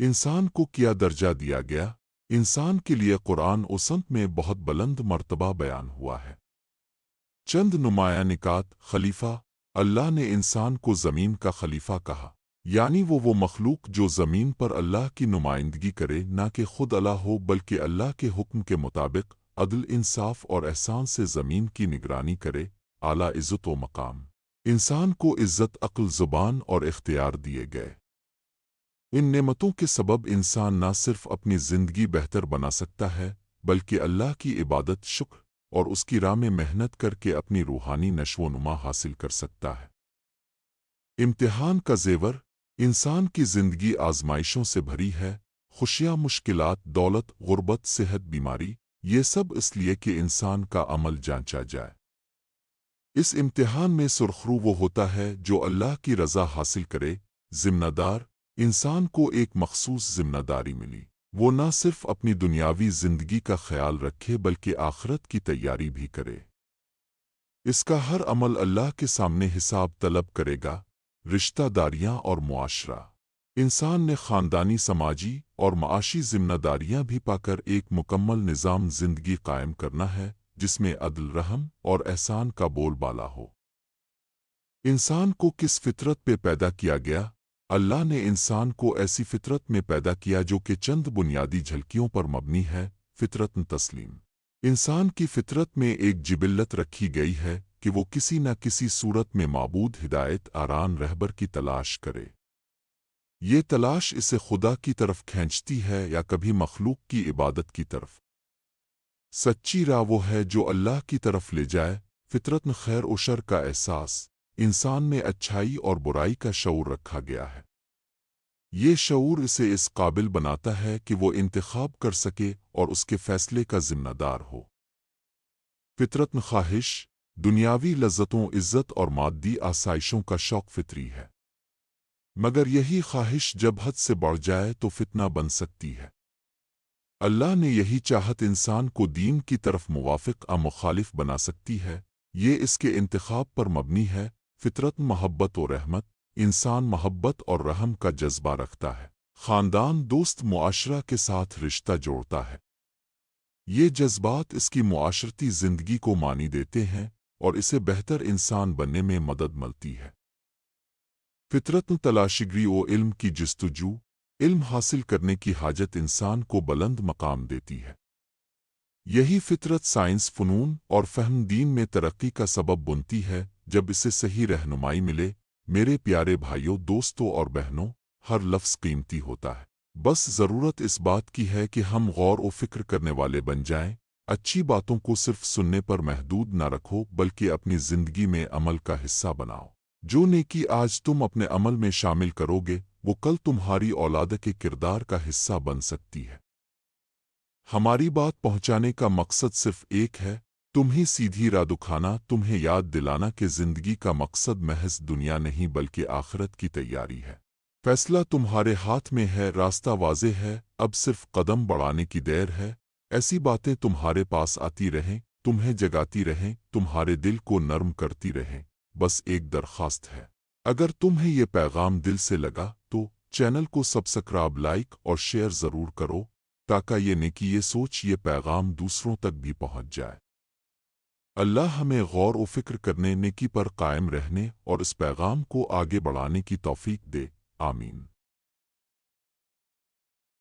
इंसान को क्या दर्जा दिया गया? इंसान के लिए कुरान और सुन्नत में बहुत बुलंद मर्तबा बयान हुआ है। चंद नुमाया निकात खलीफा। अल्लाह ने इंसान को ज़मीन का खलीफा कहा, यानी वो मखलूक जो ज़मीन पर अल्लाह की नुमाइंदगी करे, ना कि खुद अल्लाह हो बल्कि अल्लाह के हुक्म के मुताबिक अदल, इंसाफ और एहसान से ज़मीन की निगरानी करे। आला इज़्ज़त व मकाम। इंसान को इज़्ज़त, अक्ल, ज़ुबान और इख्तियार दिए गए। इन नेमतों के सबब इंसान न सिर्फ अपनी ज़िंदगी बेहतर बना सकता है बल्कि अल्लाह की इबादत, शुक्र और उसकी राह में मेहनत करके अपनी रूहानी नशो-नुमा हासिल कर सकता है। इम्तिहान का ज़ेवर। इंसान की ज़िंदगी आजमाइशों से भरी है। खुशियाँ, मुश्किलात, दौलत, गुर्बत, सेहत, बीमारी, ये सब इसलिए कि इंसान का अमल जांचा जाए। इस इम्तिहान में सुरखरू वो होता है जो अल्लाह की रज़ा हासिल करे। ज़िम्मेदार। इंसान को एक मखसूस ज़िम्मेदारी मिली। वो न सिर्फ अपनी दुनियावी ज़िंदगी का ख्याल रखे बल्कि आखिरत की तैयारी भी करे। इसका हर अमल अल्लाह के सामने हिसाब तलब करेगा। रिश्तेदारियाँ और मुआशरा। इंसान ने ख़ानदानी, समाजी और माशी ज़िम्मेदारियाँ भी पाकर एक मुकम्मल निज़ाम ज़िंदगी कायम करना है जिसमें अदल, रहम और एहसान का बोलबाला हो। इंसान को किस फितरत पे पैदा किया गया? अल्लाह ने इंसान को ऐसी फितरत में पैदा किया जो कि चंद बुनियादी झलकियों पर मबनी है। फितरत तस्लीम। इंसान की फितरत में एक जिबिल्लत रखी गई है कि वो किसी न किसी सूरत में माबूद, हिदायत आरान, रहबर की तलाश करे। ये तलाश इसे खुदा की तरफ खींचती है या कभी मखलूक की इबादत की तरफ। सच्ची राह वो है जो अल्लाह की तरफ ले जाए। फितरत में खैर और शर का एहसास। इंसान में अच्छाई और बुराई का शऊर रखा गया है। ये शऊर इसे इस काबिल बनाता है कि वो इंतखाब कर सके और उसके फैसले का जिम्मेदार हो। फितरत में ख्वाहिश। दुनियावी लज्जतों, इज़्ज़त और मादी आसाइशों का शौक फितरी है, मगर यही ख्वाहिश जब हद से बढ़ जाए तो फितना बन सकती है। अल्लाह ने यही चाहत इंसान को दीन की तरफ मुवाफिक मुखालिफ बना सकती है। ये इसके इंतखाब पर मबनी है। फितरत मोहब्बत और रहमत। इंसान मोहब्बत और रहम का जज्बा रखता है। ख़ानदान, दोस्त, मुआशरा के साथ रिश्ता जोड़ता है। ये जज्बात इसकी मुआशरती ज़िंदगी को मानी देते हैं और इसे बेहतर इंसान बनने में मदद मिलती है। फितरत तलाशिगरी व इल्म की जस्तजू। इल्म हासिल करने की हाजत इंसान को बुलंद मकाम देती है। यही फितरत साइंस, फ़नून और फ़हम दीन में तरक्की का सबब बनती है जब इसे सही रहनुमाई मिले। मेरे प्यारे भाइयों, दोस्तों और बहनों, हर लफ्ज़ कीमती होता है। बस ज़रूरत इस बात की है कि हम गौर व फिक्र करने वाले बन जाएं। अच्छी बातों को सिर्फ सुनने पर महदूद न रखो बल्कि अपनी ज़िंदगी में अमल का हिस्सा बनाओ। जो नेकी आज तुम अपने अमल में शामिल करोगे वो कल तुम्हारी औलाद के किरदार का हिस्सा बन सकती है। हमारी बात पहुंचाने का मकसद सिर्फ एक है, तुम्हें सीधी राह दिखाना, तुम्हें याद दिलाना कि ज़िंदगी का मकसद महज दुनिया नहीं बल्कि आखिरत की तैयारी है। फैसला तुम्हारे हाथ में है, रास्ता वाज़ेह है, अब सिर्फ कदम बढ़ाने की देर है। ऐसी बातें तुम्हारे पास आती रहें, तुम्हें जगाती रहें, तुम्हारे दिल को नर्म करती रहें। बस एक दरख्वास्त है, अगर तुम्हें ये पैगाम दिल से लगा तो चैनल को सब्सक्राइब, लाइक और शेयर ज़रूर करो ताकि ये नेकी, ये सोच, ये पैगाम दूसरों तक भी पहुंच जाए। अल्लाह हमें गौर व फिक्र करने, नेकी पर कायम रहने और इस पैगाम को आगे बढ़ाने की तौफीक दे। आमीन।